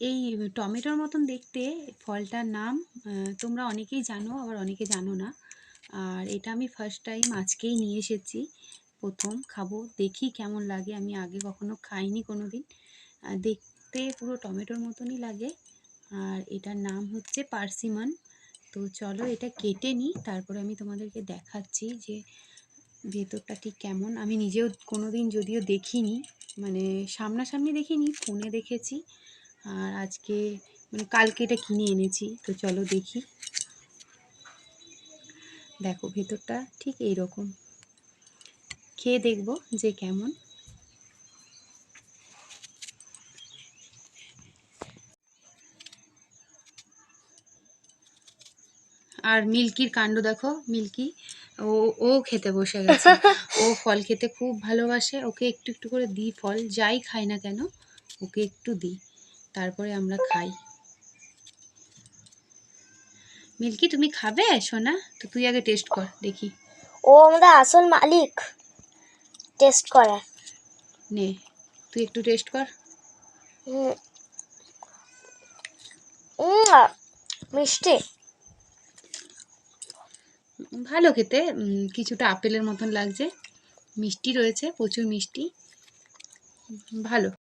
এই টমেটোর মতন দেখতে ফলটার নাম তোমরা অনেকেই জানো, আবার অনেকে জানো না। আর এটা আমি ফার্স্ট টাইম আজকেই নিয়ে এসেছি, প্রথম খাবো, দেখি কেমন লাগে। আমি আগে কখনো খাইনি কোনো দিন। দেখতে পুরো টমেটোর মতনই লাগে। আর এটার নাম হচ্ছে পার্সিমন। তো চলো এটা কেটে নিই, তারপরে আমি তোমাদেরকে দেখাচ্ছি যে ভেতরটা ঠিক কেমন। আমি নিজেও কোনো দিন যদিও দেখিনি, মানে সামনাসামনি দেখিনি, ফোনে দেখেছি। আর আজকে মানে কালকে এটা কিনে এনেছি। তো চলো দেখি। দেখো ভেতরটা ঠিক এইরকম, খেয়ে দেখবো যে কেমন। আর মিল্কির কাণ্ড দেখো, মিল্কি ও ও খেতে বসে গেছে। ও ফল খেতে খুব ভালোবাসে, ওকে একটু একটু করে দিই ফল, যাই খাই না কেন ওকে একটু দিই, তারপরে আমরা খাই। মিল্কি তুমি খাবে সোনা? তো তুই আগে টেস্ট কর দেখি। ও আমাদের আসল মালিক, টেস্ট করার। নে তুই একটু টেস্ট কর। মিষ্টি, ভালো খেতে, কিছুটা আপেলের মতন লাগছে, মিষ্টি রয়েছে, প্রচুর মিষ্টি, ভালো।